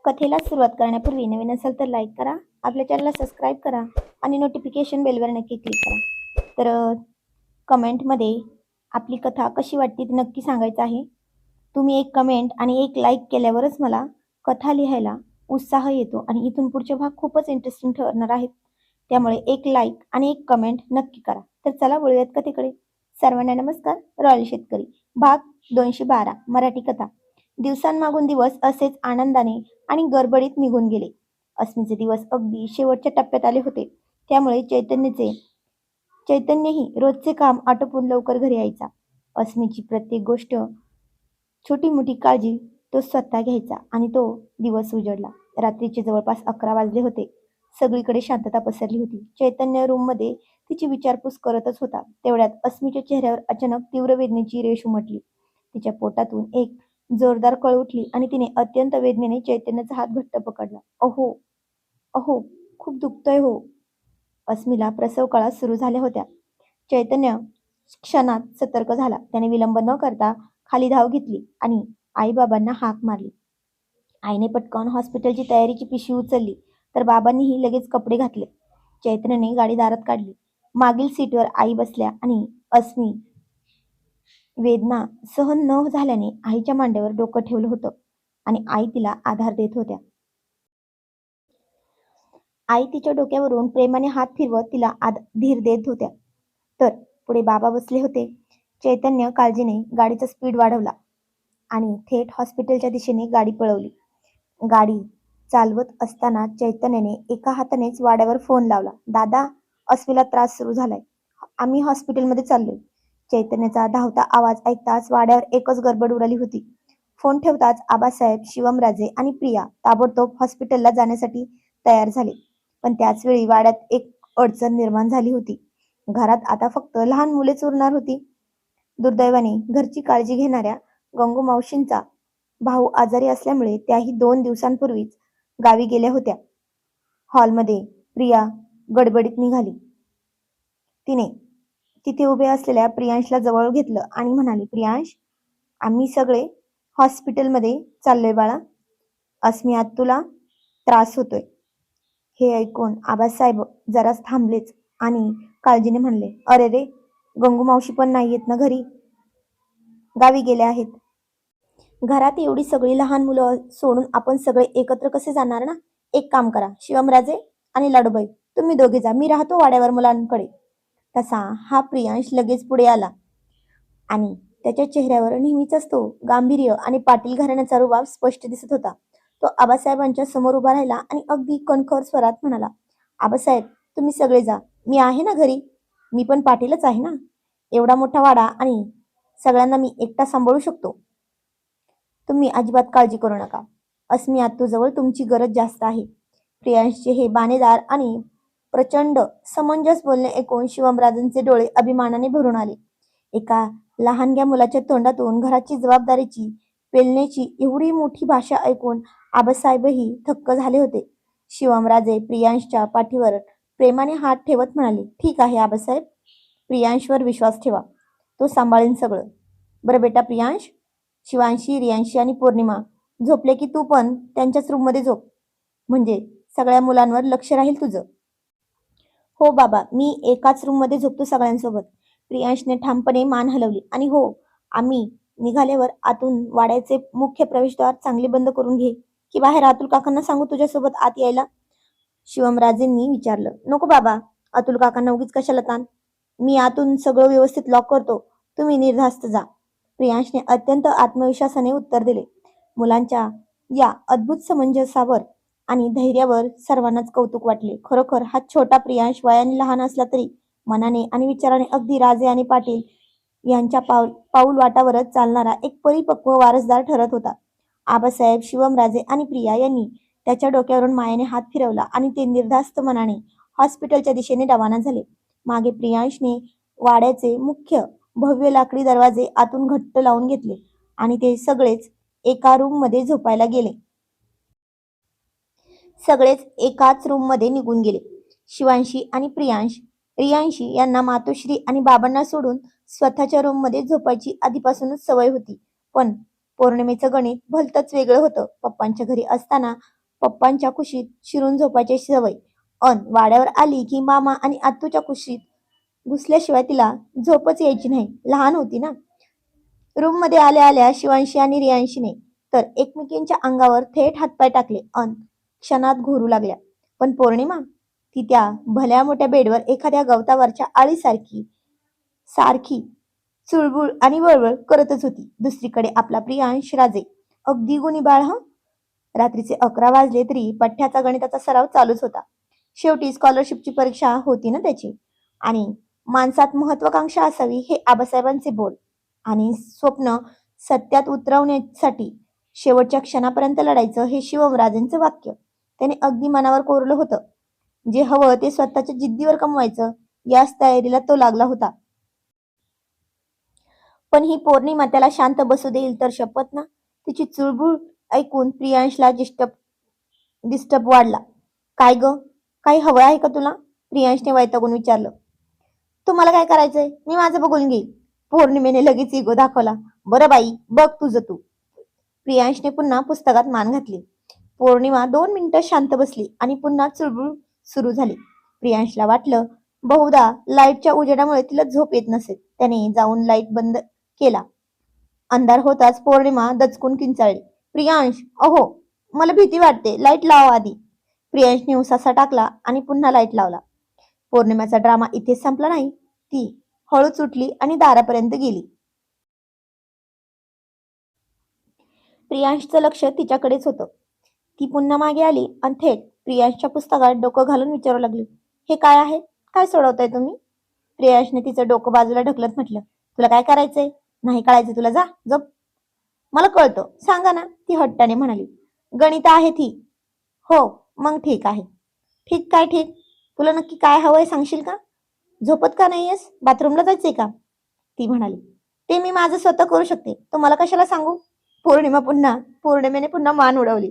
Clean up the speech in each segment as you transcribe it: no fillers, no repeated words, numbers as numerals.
कथेला सुरुवात करण्यापूर्वी नवीन असाल तर लाईक करा, आपल्या चॅनलला सबस्क्राईब करा आणि नोटिफिकेशन बेलवर नक्की क्लिक करा. तर कमेंटमध्ये आपली कथा कशी वाटते ते नक्की सांगायचं आहे. तुम्ही एक कमेंट आणि एक लाईक केल्यावरच मला कथा लिहायला उत्साह येतो आणि इथून पुढचे भाग खूपच इंटरेस्टिंग ठरणार आहेत. त्यामुळे एक लाईक आणि एक कमेंट नक्की करा. तर चला वळूयात कथेकडे. सर्वांना नमस्कार. रॉयल शेतकरी भाग 212 मराठी कथा. दिवसांमागून दिवस असेच आनंदाने आणि गडबडीत निघून गेले. अस्मीचे दिवस अगदी शेवटच्या टप्प्यात आले होते. त्यामुळे चैतन्यही रोजचे काम आटोपून लवकर घरी यायचा. अस्मीची प्रत्येक गोष्ट, छोटी मोठी काळजी तो स्वतः घ्यायचा आणि तो दिवस उजडला. रात्रीचे जवळपास 11 वाजले होते. सगळीकडे शांतता पसरली होती. चैतन्य रूममध्ये तिची विचारपूस करतच होता. तेवढ्यात अस्मीच्या चेहऱ्यावर अचानक तीव्र वेदनेची रेष उमटली. तिच्या पोटातून एक जोरदार कळ उठली आणि तिने अत्यंत वेदनेने चैतन्याचा हात घट्ट पकडला. अहो अहो, खूप दुखतंय हो. अस्मीला प्रसव कळा सुरू झाल्या होत्या. चैतन्य क्षणात सतर्क झाला. त्याने विलंब न करता खाली धाव घेतली आणि आईबाबांना हाक मारली. आईने पटकन हॉस्पिटलची तयारीची पिशवी उचलली तर बाबांनीही लगेच कपडे घातले. चैतन्यने गाडी दारात काढली. मागील सीटवर आई बसल्या आणि अस्मी वेदना सहन न झाल्याने आईच्या मांड्यावर डोकं ठेवलं होतं आणि आई तिला आधार देत होत्या. आई तिच्या डोक्यावरून प्रेमाने हात फिरवत तिला धीर देत होत्या. तर पुढे बाबा बसले होते. चैतन्य काळजीने गाडीचा स्पीड वाढवला आणि थेट हॉस्पिटलच्या दिशेने गाडी पळवली. गाडी चालवत असताना चैतन्याने एका हातानेच वाड्यावर फोन लावला. दादा, अस्मीला त्रास सुरू झालाय. आम्ही हॉस्पिटलमध्ये चाललोय. चैतन्याचा धावता आवाज ऐकताच वाड्यावर एकच गडबड उडाली होती. फोन ठेवताच आबासाहेब, शिवमराजे आणि प्रिया ताबडतोब हॉस्पिटलला जाण्यासाठी तयार झाले. पण त्याच वेळी वाड्यात एक अडचण निर्माण झाली होती. घरात आता फक्त लहान मुलेच उरणार होती. दुर्दैवाने घरची काळजी घेणाऱ्या गंगू मावशींचा भाऊ आजारी असल्यामुळे त्याही 2 दिवसांपूर्वीच गावी गेल्या होत्या. हॉलमध्ये प्रिया गडबडीत निघाली. तिने तिथे उभे असलेल्या प्रियांशला जवळ घेतलं आणि म्हणाली, प्रियांश, आम्ही सगळे हॉस्पिटलमध्ये चाललोय बाळा. अस्मियात तुला त्रास होतोय. हे ऐकून आबासाहेब जराच थांबलेच आणि काळजीने म्हणले, अरे रे, गंगू मावशी पण नाहीयेत ना घरी, गावी गेल्या आहेत. घरात एवढी सगळी लहान मुलं सोडून आपण सगळे एकत्र कसे जाणार ना. एक काम करा, शिवमराजे आणि लाडूबाई, तुम्ही दोघे जा, मी राहतो वाड्यावर मुलांकडे. तसा हा प्रियांश लगेच पुढे आला आणि त्याच्या चेहऱ्यावर नेहमीचाच तो गांभीर्य आणि पाटील घराण्याचा रुबाब स्पष्ट दिसत होता. तो आबासाहेबांच्या समोर उभा राहिला आणि अगदी कणखर स्वरात म्हणाला, आबासाहेब, तुम्ही सगळे जा, मी आहे ना घरी. मी पण पाटीलच आहे ना. एवढा मोठा वाडा आणि सगळ्यांना मी एकटा सांभाळू शकतो. तुम्ही अजिबात काळजी करू नका. अस्मी आत्तूजवळ तुमची गरज जास्त आहे. प्रियांशचे हे बाणेदार आणि प्रचंड समंजस बोलणे ऐकून शिवमराजांचे डोळे अभिमानाने भरून आले. एका लहानग्या मुलाच्या तोंडातून घराची जबाबदारीची पेलण्याची एवढी मोठी भाषा ऐकून आबासाहेबही थक्क झाले होते. शिवमराजे प्रियांशच्या पाठीवर प्रेमाने हात ठेवत म्हणाले, ठीक आहे आबासाहेब, प्रियांशवर विश्वास ठेवा, तो सांभाळेन सगळं. बरं बेटा प्रियांश, शिवांशी, रियांशी आणि पौर्णिमा झोपले की तू पण त्यांच्याच रूममध्ये झोप, म्हणजे सगळ्या मुलांवर लक्ष राहील तुझं. हो बाबा, मी एकाच रूममध्ये झोपतो सगळ्यांसोबत. प्रियांशने ठामपणे मान हलवली आणि हो, आम्ही निघाल्यावर आतून वाड्याचे मुख्य प्रवेशद्वार चांगले बंद करून घे, की बाहेर अतुल काकांना सांगू तुझ्यासोबत आत यायला. शिवमराजेंनी विचारलं. नको बाबा, अतुल काकांना उगीच कशाला ताण, मी आतून सगळं व्यवस्थित लॉक करतो, तुम्ही निर्धास्त जा. प्रियांशने अत्यंत आत्मविश्वासाने उत्तर दिले. मुलांच्या या अद्भुत समंजसावर आणि धैर्यावर सर्वांनाच कौतुक वाटले. खरोखर हा छोटा प्रियांश वयाने लहान असला तरी मनाने आणि विचाराने अगदी राजे आणि पाटील यांच्या पाऊल वाटावरच चालणारा एक परिपक्व वारसदार ठरत होता. आबासाहेब, शिवमराजे आणि प्रिया यांनी त्याच्या डोक्यावरून मायेने हात फिरवला आणि ते निर्धास्त मनाने हॉस्पिटलच्या दिशेने रवाना झाले. मागे प्रियांशने वाड्याचे मुख्य भव्य लाकडी दरवाजे आतून घट्ट लावून घेतले आणि ते सगळेच एका रूम मध्ये झोपायला गेले. सगळेच एकाच रूम मध्ये निघून गेले. शिवांशी आणि रियांशी यांना मातोश्री आणि बाबांना सोडून स्वतःच्या रूम मध्ये झोपायची आधीपासूनच सवय होती. पण पौर्णिमेचं गणित भलतंच वेगळं होतं. पप्पांच्या घरी असताना पप्पांच्या कुशीत शिरून झोपायची सवय. वाड्यावर आली की मामा आणि आत्तूच्या कुशीत घुसल्याशिवाय तिला झोपच यायची नाही. लहान होती ना. रूम मध्ये आल्या आल्या शिवांशी आणि रियांशीने तर एकमेकींच्या अंगावर थेट हातपाय टाकले क्षणात घोरू लागल्या. पण पौर्णिमा ती त्या भल्या मोठ्या बेडवर एखाद्या गवतावरच्या आळीसारखी सारखी चुळबुळ आणि वळवळ करतच होती. दुसरीकडे आपला प्रियांश राजे अगदी गुणीबाळ रात्रीचे 11 वाजले तरी पठ्याचा गणिताचा सराव चालूच होता. शेवटी स्कॉलरशिपची परीक्षा होती ना त्याची. आणि माणसात महत्वाकांक्षा असावी हे आबासाहेबांचे बोल. आणि स्वप्न सत्यात उतरवण्यासाठी शेवटच्या क्षणापर्यंत लढायचं हे शिवमराजेंचं वाक्य त्याने अगदी मनावर कोरलं होतं. जे हवं ते स्वतःच्या जिद्दीवर कमवायचं याच तयारीला तो लागला होता. पण ही पौर्णिमा त्याला शांत बसू देईल तर शपथ ना. तिची चुळबुळ ऐकून प्रियांशला डिस्टर्ब वाढला. काय ग, काही हवं आहे का तुला? प्रियांशने वैतागून विचारलं. तुम्हाला काय करायचंय? मी माझं बघून घेईल. पौर्णिमेने लगेच इगो दाखवला. बरं बाई, बघ तुझं तू. प्रियांशने पुन्हा पुस्तकात मान घातली. पौर्णिमा 2 मिनिटं शांत बसली आणि पुन्हा चुळबुळ सुरू झाली. प्रियांशला वाटलं बहुधा लाईटच्या उजेडामुळे तिला झोप येत नसेल. त्याने जाऊन लाईट बंद केला. अंधार होताच पौर्णिमा दचकून किंचाळली. प्रियांश, अहो, मला भीती वाटते, लाईट लाव आधी. प्रियांशने उसासा टाकला आणि पुन्हा लाईट लावला. पौर्णिमेचा ड्रामा इथेच संपला नाही. ती हळूच उठली आणि दारापर्यंत गेली. प्रियांशचं लक्ष तिच्याकडेच होतं. ती पुन्हा मागे आली आणि थेट प्रियांशच्या पुस्तकात डोकं घालून विचारू लागली. हे काय आहे? काय सोडवताय तुम्ही? प्रियांशने तिचं डोकं बाजूला ढकलत म्हटलं. तुला काय करायचंय? नाही कळायचं तुला, जा जप. मला कळतं, सांगा ना, ती हट्टाने म्हणाली. गणित आहे ती. हो, मग ठीक आहे. ठीक काय ठीक? तुला नक्की काय हवंय सांगशील का? झोपत का नाहीयेस? बाथरूमला जायचंय का? ती म्हणाली. ते मी माझं स्वतः करू शकते, तुम्हाला कशाला सांगू? पौर्णिमेने पुन्हा मान उडवली.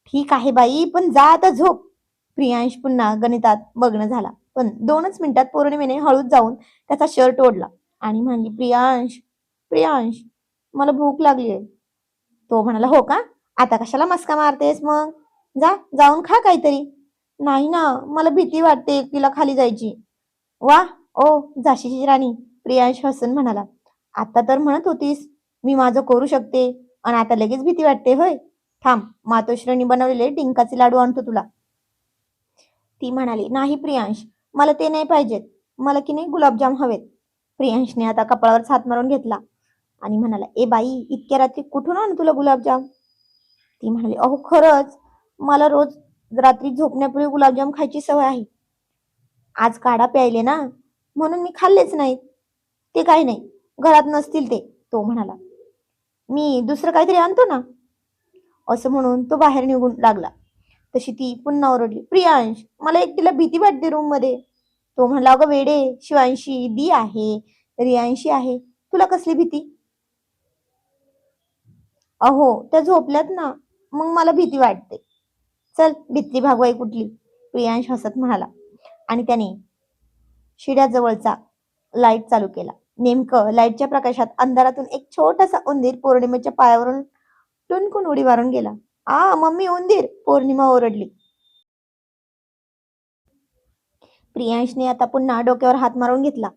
ठीक आहे बाई, पण जा आता झोप. प्रियांश पुन्हा गणितात मग्न झाला. पण 2च मिनिटात पौर्णिमेने हळूच जाऊन त्याचा शर्ट ओढला आणि म्हणली, प्रियांश, प्रियांश, मला भूक लागली आहे. तो म्हणाला, हो का? आता कशाला मस्का मारतेस मग? जा, जाऊन खा काहीतरी. नाही ना, मला भीती वाटते एकटीला खाली जायची. वा, ओ झाशीची राणी, प्रियांश हसून म्हणाला. आता तर म्हणत होतीस मी माझं करू शकते आणि आता लगेच भीती वाटते होय? थांब, मातोश्रीने बनवलेले डिंकाचे लाडू आणतो तुला. ती म्हणाली, नाही प्रियांश, मला ते नाही पाहिजेत. मला की नाही गुलाबजाम हवेत. प्रियांशने आता कपाळावर हात मारून घेतला आणि म्हणाला, ए बाई, इतक्या रात्री कुठून आणू तुला गुलाबजाम? ती म्हणाली, अहो खरंच, मला रोज रात्री झोपण्यापूर्वी गुलाबजाम खायची सवय आहे. आज काढा प्यायले ना, म्हणून मी खाल्लेच नाहीत. ते काही नाही, घरात नसतील ते. तो म्हणाला, मी दुसरं काहीतरी आणतो ना. असं म्हणून तो बाहेर निघून लागला. तशी ती पुन्हा ओरडली, प्रियांश, मला एकटीला भीती वाटते रूम मध्ये. तो म्हणला, अगं वेडे, शिवांशी दी आहे, रियांशी आहे, तुला कसली भीती? अहो, त्या झोपल्यात ना, मग मला भीती वाटते. चल, भित्री भागवाई कुठली? प्रियांश हसत म्हणाला आणि त्याने शिड्याजवळचा लाईट चालू केला. नेमकं लाईटच्या प्रकाशात अंधारातून एक छोटासा उंदीर पौर्णिमेच्या पायावरून टुनकून उडी मारून गेला. आ मम्मी, उंदीर, पौर्णिमा ओरडली. प्रियांशने आता पुन्हा डोक्यावर हात मारून घेतला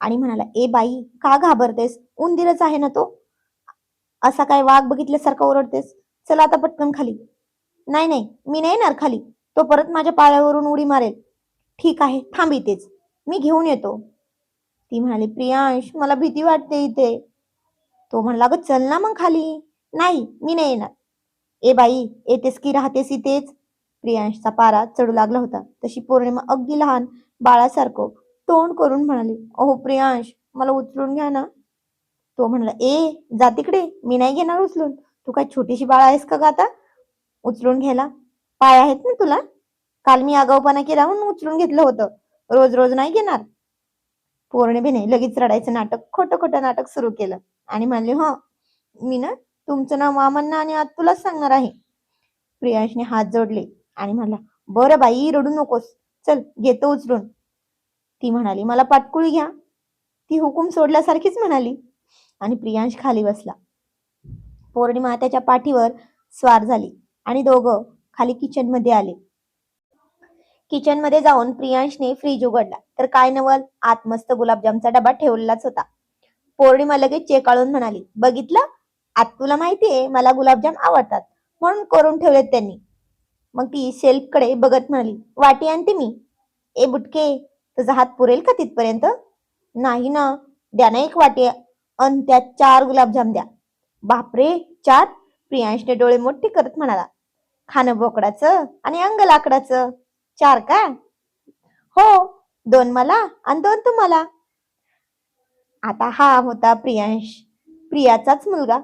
आणि म्हणाला, ए बाई, का घाबरतेस? उंदीरच आहे ना तो. असा काय वाघ बघितल्यासारखा ओरडतेस? चला आता पटकन खाली. नाही नाही, मी नाही येणार खाली. तो परत माझ्या पायावरून उडी मारेल. ठीक आहे, थांब इथेच, मी घेऊन येतो. ती म्हणाली, प्रियांश, मला भीती वाटते इथे. तो म्हणला, अगं चल ना मग खाली. नाही, मी नाही येणार. ए बाई, येतेस की राहतेस इथेच? प्रियांशचा पारा चढू लागला होता. तशी पौर्णिमा अगदी लहान बाळासारखं तोंड करून म्हणाली, अहो प्रियांश, मला उचलून घ्या ना. तो म्हणला, ए जा तिकडे, मी नाही घेणार उचलून. तू काय छोटीशी बाळ आहेस का ग आता उचलून घ्यायला? पाय आहेत ना तुला? काल मी आगाऊपणा केला म्हणून उचलून घेतलं होतं, रोज रोज नाही घेणार. पौर्णिमेने लगेच रडायचं नाटक, खोटं खोटं नाटक सुरू केलं आणि म्हणले, हो, मी ना तुमचं नाव मामांना आणि आज तुलाच सांगणार आहे. प्रियांशने हात जोडले आणि म्हणला, बरं बाई, रडू नकोस, चल घेतो उचलून. ती म्हणाली, मला पाटकुळी घ्या. ती हुकूम सोडल्यासारखीच म्हणाली आणि प्रियांश खाली बसला. पौर्णिमा त्याच्या पाठीवर स्वार झाली आणि दोघं खाली किचन मध्ये आले. किचन मध्ये जाऊन प्रियांशने फ्रीज उघडला तर काय नवल, आत मस्त गुलाबजामचा डबा ठेवलेलाच होता. पौर्णिमा लगेच चेकाळून म्हणाली, बघितलं, आत तुला माहितीये मला गुलाबजाम आवडतात म्हणून करून ठेवलेत त्यांनी. मग ती शेल्फ कडे बघत म्हणाली, वाटी आणते मी. ए बुटके, तुझा हात पुरेल का तिथपर्यंत? नाही ना. द्या ना एक वाटी अन त्यात 4 गुलाबजाम द्या. बापरे, 4? प्रियांशने डोळे मोठे करत म्हणाला. खाणं बोकडाचं आणि अंग लाकडाचं. 4 का? हो, 2 मला आणि 2 तुम्हाला. आता हा होता प्रियांश, प्रियाचाच मुलगा.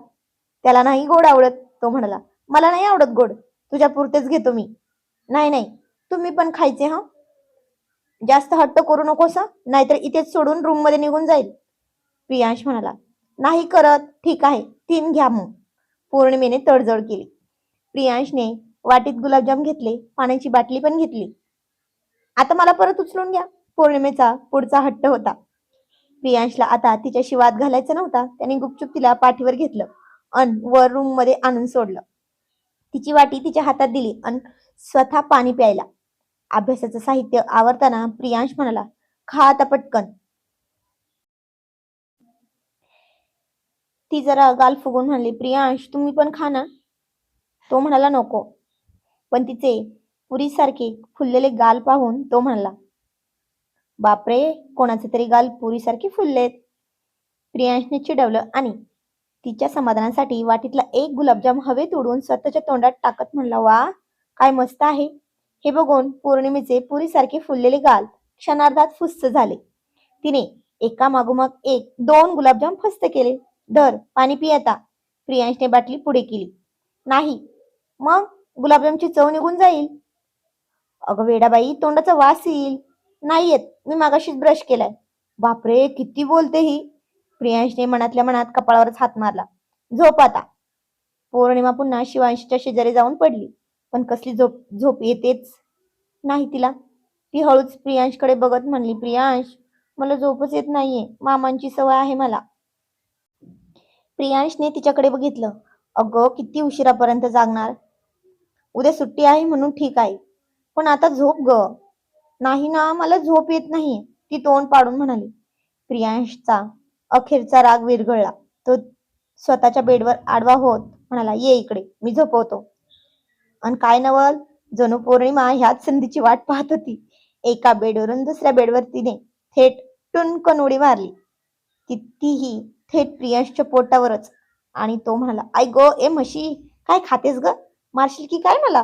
त्याला नाही गोड आवडत. तो म्हणाला, मला नाही आवडत गोड, तुझ्या पुरतेच घेतो मी. नाही नाही, तुम्ही पण खायचे हा. जास्त हट्ट करू नकोस हं, नाहीतर इथेच सोडून रूम मध्ये निघून जाईल. प्रियांश म्हणाला, नाही करत, ठीक आहे 3 घ्या मग. पौर्णिमेने तडजोड केली. प्रियांशने वाटीत गुलाबजाम घेतले, पाण्याची बाटली पण घेतली. आता मला परत उचलून घ्या, पौर्णिमेचा पुढचा हट्ट होता. प्रियांशला आता तिच्याशी वाद घालायचा नव्हता. त्याने गुपचूप तिला पाठीवर घेतलं अन वर रूम मध्ये आणून सोडलं. तिची वाटी तिच्या हातात दिली अन स्वतः पाणी प्यायला. अभ्यासाचं साहित्य आवरताना प्रियांश म्हणाला, खा आता पटकन. ती जरा गाल फुगून म्हणली, प्रियांश तुम्ही पण खा ना. तो म्हणाला नको. पण तिचे पुरीसारखे फुललेले गाल पाहून तो म्हणाला, बापरे, कोणाचे तरी गाल पुरीसारखे फुललेत. प्रियांशने चिडवलं आणि तिच्या समाधानासाठी वाटीतला एक गुलाबजाम हवेत उडवून स्वतःच्या तोंडात टाकत म्हणला, वा, काय मस्त आहे. हे बघून पौर्णिमेचे पुरीसारखे फुललेले गाल क्षणार्धात फुस्स झाले. तिने एका मागोमाग एक 2 गुलाबजाम फस्त केले. धर, पाणी पी आता. प्रियांशने बाटली पुढे केली. नाही. मग गुलाबजामची चव निघून जाईल. अगं वेडाबाई, तोंडाचा वास येईल. नाही येत, मी मागाशीच ब्रश केलाय. बापरे, किती बोलते ही. प्रियांशने मनातल्या मनात कपाळावरच हात मारला. झोप आता. पौर्णिमा पुन्हा शिवांशच्या शेजारी जाऊन पडली. पण कसली झोप झोप येतेच नाही तिला. ती हळूच प्रियांशकडे बघत म्हणली, प्रियांश, मला झोपच येत नाहीये, मामांची सवय आहे मला. प्रियांशने तिच्याकडे बघितलं. अगं किती उशिरापर्यंत जागणार. उद्या सुट्टी आहे म्हणून ठीक आहे, पण आता झोप ग. नाही ना, मला झोप येत नाहीये, ती तोंड पाडून म्हणाली. प्रियांशचा अखेरचा राग विरघळला. तो स्वतःच्या बेडवर आडवा होत म्हणाला, ये इकडे, मी झोपवतो. आणि काय नवल, जणू पौर्णिमा ह्याच संधीची वाट पाहत होती. एका बेडवरून दुसऱ्या बेडवर तिने थेट टुनकन उडी मारली. कितीही थेट प्रियांशच्या पोटावरच. आणि तो म्हणाला, आई गो, ए म्हशी, काय खातेस ग, मारशील की काय मला?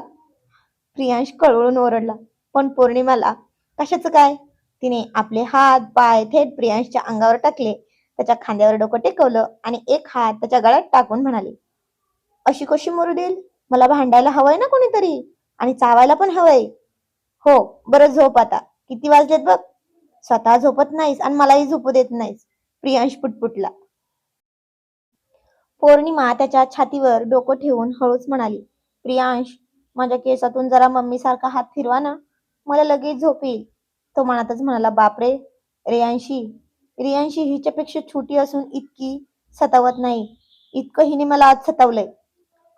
प्रियांश कळवळून ओरडला. पण पौर्णिमाला कशाचं काय. तिने आपले हात पाय थेट प्रियांशच्या अंगावर टाकले, त्याच्या खांद्यावर डोकं टेकवलं आणि एक हात त्याच्या गळ्यात टाकून म्हणाले, अशी कशी मरू देईल, मला भांडायला हवंय ना कोणीतरी, आणि चावायला पण हवंय. हो, बरं झोप आता. किती वाजलेत बघ. स्वतः झोपत नाहीस आणि मलाही झोपू देत नाहीस. प्रियांश पुटपुटला. पौर्णिमा त्याच्या छातीवर डोकं ठेवून हळूच म्हणाली, प्रियांश, माझ्या केसातून जरा मम्मी सारखा हात फिरवा ना, मला लगेच झोप येईल. तो मनातच म्हणाला, बापरे, रियांशी रियांशी हिच्यापेक्षा छोटी असून इतकी सतावत नाही, इतकं हिने मला आज सतावलंय.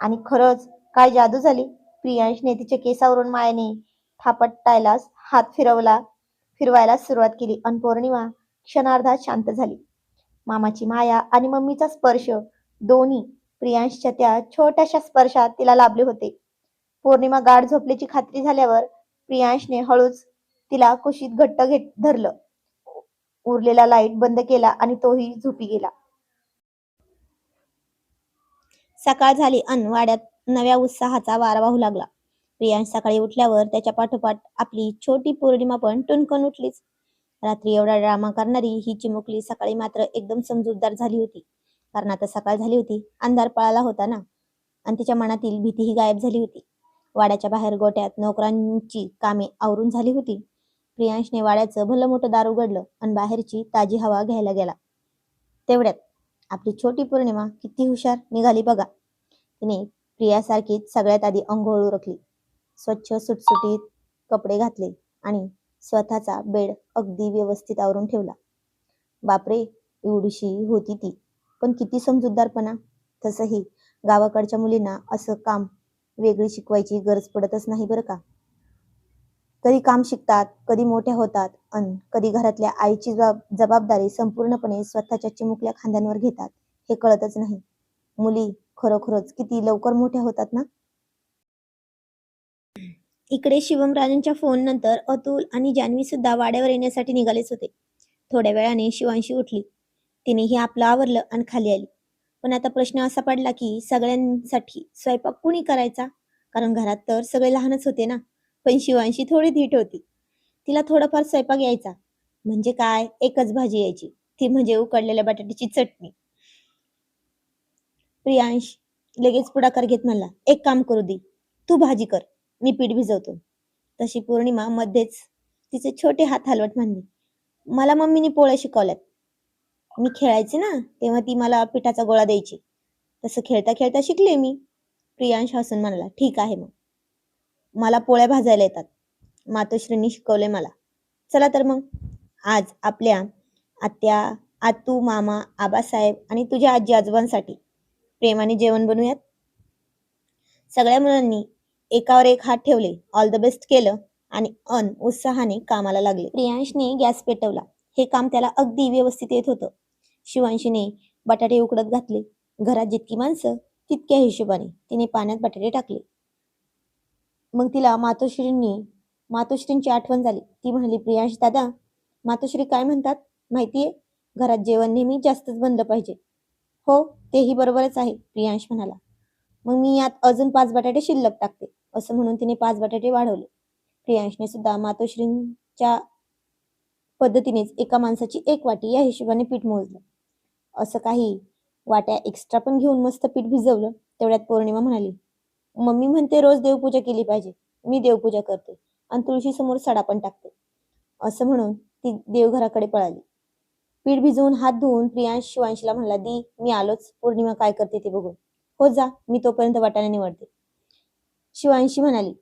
आणि खरंच काय जादू झाली. प्रियांशने तिच्या केसावरून मायेने थापटायला हात फिरवायला सुरुवात केली आणि पौर्णिमा क्षणार्धात शांत झाली. मामाची माया आणि मम्मीचा स्पर्श दोन्ही प्रियांशच्या त्या छोट्याशा स्पर्शात तिला लाभले होते. पौर्णिमा गाढ झोपल्याची खात्री झाल्यावर प्रियांशने हळूच तिला कुशीत घट्ट धरलं. उरलेला लाईट बंद केला आणि तोही झोपी गेला. सकाळ झाली अन वाड्यात नव्या उत्साहाचा वारा वाहू लागला. प्रियांश सकाळी उठल्यावर त्याच्या पाठोपाठ आपली छोटी पौर्णिमा पण टुनकन उठलीच. रात्री एवढा ड्रामा करणारी ही चिमुकली सकाळी मात्र एकदम समजूतदार झाली होती. कारण आता सकाळ झाली होती, अंधार पळाला होता ना, आणि तिच्या मनातील भीतीही गायब झाली होती. वाड्याच्या बाहेर गोट्यात नोकरांची कामे आवरून झाली होती. प्रियांशने वाड्याचं भलं मोठं दार उघडलं आणि बाहेरची ताजी हवा घ्यायला गेला. तेवढ्यात आपली छोटी पौर्णिमा किती हुशार निघाली बघा. तिने प्रियासारखीच सगळ्यात आधी अंघोळ उरकली, स्वच्छ सुटसुटीत कपडे घातले आणि स्वतःचा बेड अगदी व्यवस्थित आवरून ठेवला. बापरे, एवढीशी होती ती, पण किती समजूतदारपणा. तसंही गावाकडच्या मुलींना असं काम वेगळी शिकवायची गरज पडतच नाही बरं का. कधी काम शिकतात, कधी मोठ्या होतात अन कधी घरातल्या आईची जबाबदारी संपूर्णपणे स्वतःच्या चिमुकल्या खांद्यांवर घेतात, हे कळतच नाही. मुली खरोखरच किती लवकर मोठ्या होतात ना. इकडे शिवमराजांच्या फोन नंतर अतुल आणि जान्हवी सुद्धा वाड्यावर येण्यासाठी निघालेच होते. थोड्या वेळाने शिवांशी उठली. तिनेही आपलं आवरलं आणि खाली आली. पण आता प्रश्न असा पडला की सगळ्यांसाठी स्वयंपाक कुणी करायचा? कारण घरात तर सगळे लहानच होते ना. पण शिवांशी थोडी धीट होती. तिला थोडाफार स्वयंपाक यायचा. म्हणजे काय, एकच भाजी यायची, ती म्हणजे उकडलेल्या बटाट्याची चटणी. प्रियांश लगेच पुढाकार घेत म्हणला, एक काम करू दे, तू भाजी कर, मी पीठ भिजवतो. तशी पौर्णिमा मध्येच तिचे छोटे हात हलवत म्हणली, मला मम्मीने पोळ्या शिकवल्यात. मी खेळायचे ना तेव्हा ती मला पिठाचा गोळा द्यायची, तसं खेळता खेळता शिकले मी. प्रियांश हसून म्हणाला, ठीक आहे मग, मला पोळ्या भाजायला येतात, मातोश्रींनी शिकवले मला. चला तर मग आज आपल्या आत्या, आतू, मामा, आबासाहेब आणि तुझ्या आजी आजोबांसाठी प्रेमाने जेवण बनवूयात. सगळ्या मुलांनी एकावर एक हात ठेवले, ऑल द बेस्ट केलं आणि उत्साहाने कामाला लागले. प्रियांशने गॅस पेटवला. हे काम त्याला अगदी व्यवस्थित येत होतं. शिवांशीने बटाटे उकडत घातले. घरात जितकी माणसं तितक्या हिशोबाने तिने पाण्यात बटाटे टाकले. मग तिला मातोश्रींची आठवण झाली. ती म्हणाली, प्रियांश दादा, मातोश्री काय म्हणतात माहितीये? घरात जेवण नेहमी जास्तच बनलं पाहिजे. हो, तेही बरोबरच आहे, प्रियांश म्हणाला. मग मी यात अजून 5 बटाटे शिल्लक टाकते. असं म्हणून तिने 5 बटाटे वाढवले. प्रियांशने सुद्धा मातोश्रींच्या पद्धतीनेच एका माणसाची 1 वाटी या हिशोबाने पीठ मोजलं. असं काही वाट्या एक्स्ट्रा पण घेऊन मस्त पीठ भिजवलं. तेवढ्यात पौर्णिमा म्हणाली, मम्मी म्हणते रोज देवपूजा केली पाहिजे. मी देवपूजा करते आणि तुळशी समोर सडा पण टाकते. असं म्हणून ती देवघराकडे पळाली. पीठ भिजवून हात धुवून प्रियांश शिवांशीला म्हणला, दी मी आलोच, पौर्णिमा काय करते ते बघून. हो जा, मी तोपर्यंत वाटाणे निवडते. शिवांशी म्हणाली.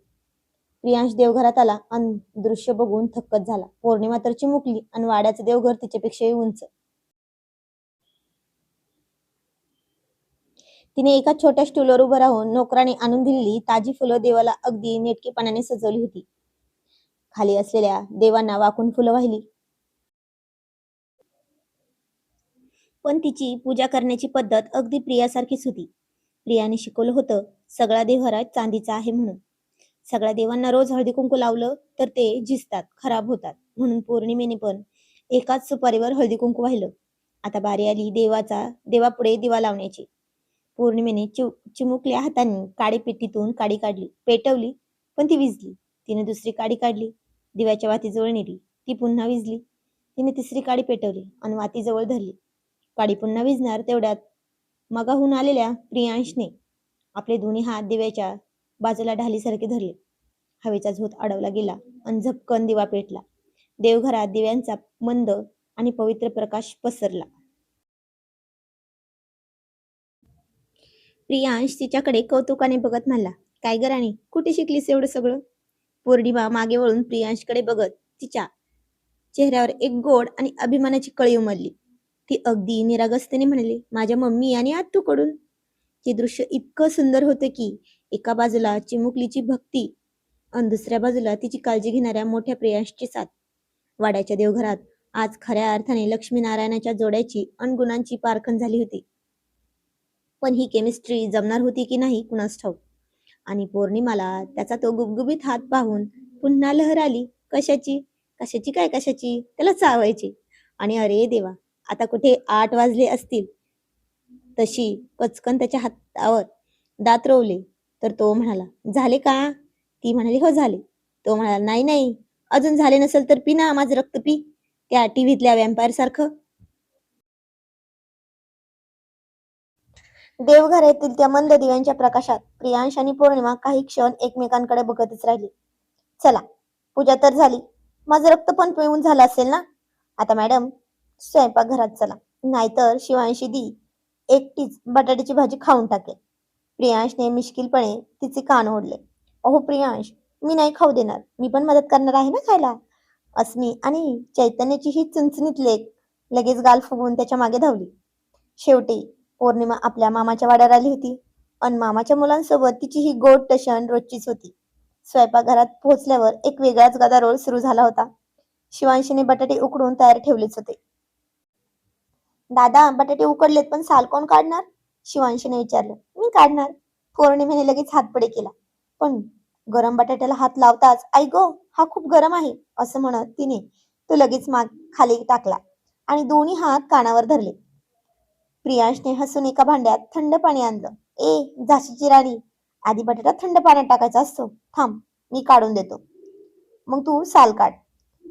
प्रियांश देवघरात आला आणि दृश्य बघून थक्कच झाला. पौर्णिमा तर चिमुकली आणि वाड्याचं देवघर तिच्यापेक्षाही उंच. तिने एका छोट्या स्टूलवर उभं राहून नोकराने आणून दिलेली ताजी फुलं देवाला अगदी नेटकेपणाने सजवली होती. खाली असलेल्या देवांना वाकून फुलं वाहिली. पण तिची पूजा करण्याची पद्धत अगदी प्रियासारखीच होती. प्रियाने शिकवलं होतं, सगळा देवघरात चांदीचा आहे म्हणून. सगळ्या देवांना रोज हळदी कुंकू लावलं तर ते झिजतात, खराब होतात. म्हणून पौर्णिमेने पण एकाच सुपारीवर हळदी कुंकू वाहिलं. आता बारी आली देवापुढे दिवा लावण्याची. पौर्णिमेने चिमुकल्या हातांनी काडी पेटीतून काडी काढली, पेटवली, पण ती विझली. तिने दुसरी काडी काढली, दिव्याच्या वातीजवळ नेली, ती पुन्हा विझली. तिने तिसरी काडी पेटवली आणि वातीजवळ धरली. काडी पुन्हा विझणार तेवढ्यात मगाहून आलेल्या प्रियांशने आपले दोन्ही हात दिव्याच्या बाजूला ढालीसारखे धरले. हवेचा झोत अडवला गेला आणि झपकन दिवा पेटला. देवघरात दिव्यांचा मंद आणि पवित्र प्रकाश पसरला. प्रियांश तिच्याकडे कौतुकाने बघत म्हणला, काय ग राणी, कुठे शिकलीस एवढं सगळं? पौर्णिमा मागे वळून प्रियांशकडे बघत तिच्या चेहऱ्यावर एक गोड आणि अभिमानाची कळी उमलली. ती अगदी निरागसतेने म्हणाली, माझ्या मम्मी आणि आत्तूकडून. ते दृश्य इतकं सुंदर होतं की एका बाजूला चिमुकलीची भक्ती आणि दुसऱ्या बाजूला तिची काळजी घेणाऱ्या मोठ्या प्रियांशची साथ. वाड्याच्या देवघरात आज खऱ्या अर्थाने लक्ष्मीनारायणाच्या जोड्याची आणि गुणांची पारखण झाली होती. पण ही केमिस्ट्री जमणार होती की नाही कुणास ठाऊक. आणि पौर्णिमाला त्याचा तो गुबगुबीत हात पाहून पुन्हा लहर आली. कशाची कशाची त्याला चावायची. आणि अरे देवा, आता कुठे 8 वाजले असतील. तशी पचकन त्याच्या हातावर दात रोवले तर तो म्हणाला, झाले का? ती म्हणाली, हो झाले. तो म्हणाला, नाही नाही, अजून झाले नसेल तर पी ना माझं रक्त पी, त्या टीव्हीतल्या व्हॅम्पायर सारखं. देवघरातील त्या मंद दिव्यांच्या प्रकाशात प्रियांश आणि पौर्णिमा काही क्षण एकमेकांकडे बघतच राहिली. चला, पूजा तर झाली, माझं रक्त पण पिऊन झालं असेल ना. आता मॅडम स्वयंपाकघरात चला, नाहीतर शिवांशी दी एकटीच बटाट्याची भाजी खाऊन टाकेल. प्रियांशने मिश्किलपणे तिचे कान ओढले. अहो प्रियांश, मी नाही खाऊ देणार, मी पण मदत करणार आहे ना खायला. अस्मी आणि चैतन्याची ही चुणचुणीत लेक लगेच गाल फुगवून त्याच्या मागे धावली. शेवटी पौर्णिमा आपल्या मामाच्या वाड्यावर आली होती. अन मामाच्या मुलांसोबत तिची ही गोड टशन रोजचीच होती. स्वयंपाकघरात पोहोचल्यावर एक वेगळाच गदारोळ सुरू झाला होता. शिवांशीने बटाटे उकडून तयार ठेवलेच होते. दादा, बटाटे उकडलेत पण साल कोण काढणार? शिवांशीने विचारलं. मी काढणार. पौर्णिमेने लगेच हातपडे केला. पण गरम बटाट्याला हात लावताच, आई गो, हा खूप गरम आहे, असं म्हणत तिने तो लगेच माग खाली टाकला आणि दोन्ही हात कानावर धरले. प्रियांशने हसून एका भांड्यात थंड पाणी आणलं. झाशीची राणी, आधी बटाटा थंड पाण्यात टाकायचा असतो. थांब, मी काढून देतो. मग तू साल काढ.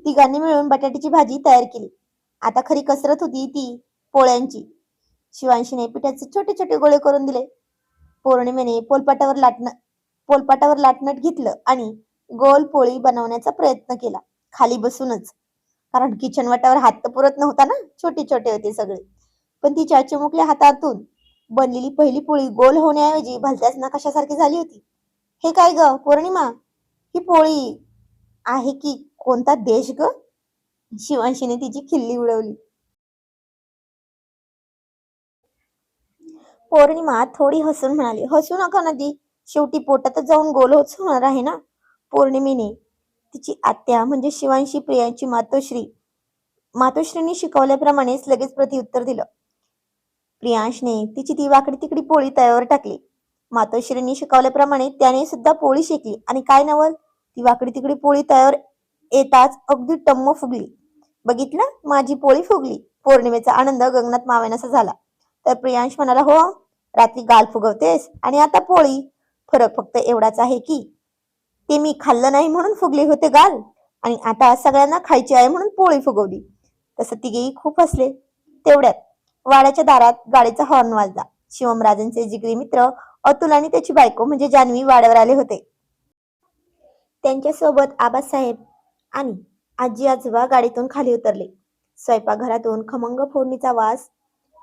तिघांनी मिळून बटाट्याची भाजी तयार केली. आता खरी कसरत होती ती पोळ्यांची. शिवांशीने पिठाचे छोटे छोटे गोळे करून दिले. पौर्णिमेने पोलपाटावर लाटणट घेतलं आणि गोल पोळी बनवण्याचा प्रयत्न केला, खाली बसूनच. कारण किचन वाटावर हात तर पुरत नव्हता ना, छोटे छोटे होते सगळे. पण तिच्या चिमुकल्या हातातून बनलेली पहिली पोळी गोल होण्याऐवजी भलत्याच नकाशासारखी झाली होती. हे काय ग पौर्णिमा, ही पोळी आहे की कोणता देश ग? शिवांशीने तिची खिल्ली उडवली. पौर्णिमा थोडी हसून म्हणाली, हसू नका नदी, शेवटी पोटातच जाऊन गोल होच होणार आहे ना. पौर्णिमेने तिची आत्या म्हणजे शिवांशी प्रियांची मातोश्रींनी शिकवल्याप्रमाणेच लगेच प्रत्युत्तर दिलं. प्रियांशने तिची ती वाकडी तिकडी पोळी तव्यावर टाकली. मातोश्रींनी शिकवल्याप्रमाणे त्याने सुद्धा पोळी शेकली आणि काय नवल, ती वाकडी तिकडी पोळी तव्यावर येताच अगदी टम्म फुगली. बघितलं, माझी पोळी फुगली. पौर्णिमेचा आनंद गगनात मावेनासा झाला. तर प्रियांश म्हणाला, हो, रात्री गाल फुगवतेस आणि आता पोळी. फरक फक्त एवढाच आहे की ते मी खाल्लं नाही म्हणून फुगले होते गाल आणि आता सगळ्यांना खायची आहे म्हणून पोळी फुगवली. तसं तिघेही खूप हसले. तेवढ्यात वाड्याच्या दारात गाडीचा हॉर्न वाजला. शिवमराजेंचे जिगरी मित्र अतुल आणि त्याची बायको म्हणजे जान्हवी वाड्यावर आले होते. त्यांच्यासोबत आबासाहेब आणि आजी आजोबा गाडीतून खाली उतरले. स्वयंपाकघरातून खमंग फोडणीचा वास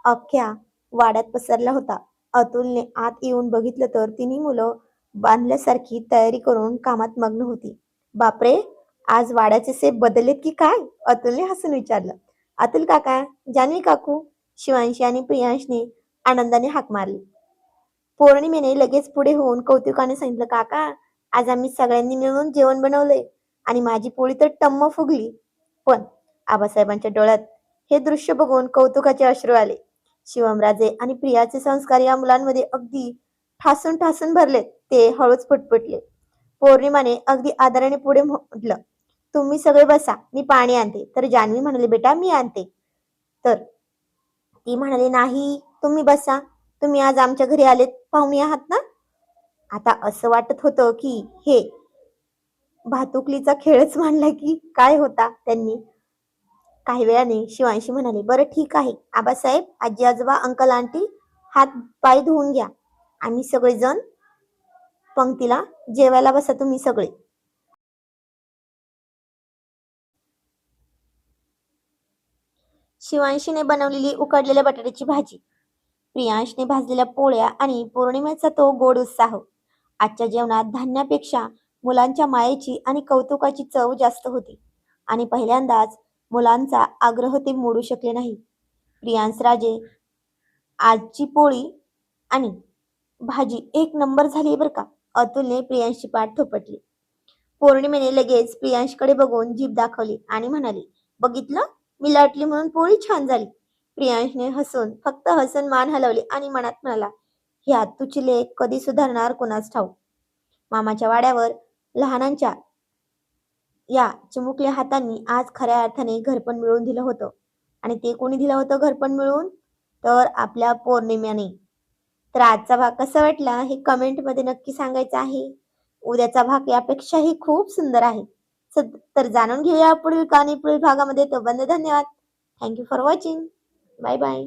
अख्ख्या वाड्यात पसरला होता. अतुलने आत येऊन बघितलं तर तिन्ही मुलं बांधल्यासारखी तयारी करून कामात मग्न होती. बापरे, आज वाड्याचे सेफ बदललेत की काय? अतुलने हसून विचारलं. अतुल काका, जान्हवी काकू, शिवांशी आणि प्रियांशने आनंदाने हाक मारली. पौर्णिमेने लगेच पुढे होऊन कौतुकाने सांगितलं, काका, आज आम्ही सगळ्यांनी मिळून जेवण बनवलंय आणि माझी पोळी तर टम्म फुगली. पण आबासाहेबांच्या डोळ्यात हे दृश्य बघून कौतुकाचे अश्रू आले. शिवमराजे आणि प्रियाचे संस्कार या मुलांमध्ये अगदी ठासून ठासून भरले. ते हळूच फुटफुटले. पौर्णिमाने अगदी आदराने पुढे म्हटलं, तुम्ही सगळे बसा, मी पाणी आणते. तर जान्हवी म्हणाली, बेटा मी आणते. तर ती म्हणाली, नाही, तुम्ही बसा, तुम्ही आज आमच्या घरी आलेत, पाहुणे आहात ना. आता असं वाटत होतं की हे भातुकलीचा खेळच मांडला की काय होता त्यांनी. काही वेळाने शिवांशी म्हणाले, बरं ठीक आहे आबासाहेब, आजी आजोबा, अंकल आंटी, हात पाय धुवून घ्या. आम्ही सगळेजण पंक्तीला जेवायला बसा तुम्ही सगळे. शिवांशीने बनवलेली उकडलेल्या बटाट्याची भाजी, प्रियांशने भाजलेल्या पोळ्या आणि पौर्णिमेचा तो गोड उत्साह. आजच्या जेवणात धान्यापेक्षा मुलांच्या मायेची आणि कौतुकाची चव जास्त होती. आणि पहिल्यांदाच मुलांचा आग्रह ते मोडू शकले नाही. प्रियांश राजे, आजची पोळी आणि भाजी एक नंबर झाली बरं का. अतुलने प्रियांशची पाठ थोपटली. पौर्णिमेने लगेच प्रियांशकडे बघून जीभ दाखवली आणि म्हणाली, बघितलं, मी लाटली म्हणून पोळी छान झाली. प्रियांशने फक्त हसून मान हलवली आणि मनात म्हणाला, ह्या तुझी लेक कधी सुधारणार कोणास ठाऊक. मामाच्या वाड्यावर लहानांच्या या चिमुकल्या हातांनी आज खऱ्या अर्थाने घरपण मिळवून दिलं होतं. आणि ते कोणी दिलं होतं घरपण मिळवून? तर आपल्या पौर्णिमेने. तर आजचा भाग कसा वाटला हे कमेंटमध्ये नक्की सांगायचं आहे. उद्याचा भाग यापेक्षाही खूप सुंदर आहे. तर जाणून घेऊया पुढील कहाणी पुढील भागामध्ये. तोपर्यंत धन्यवाद. Thank you for watching. Bye bye.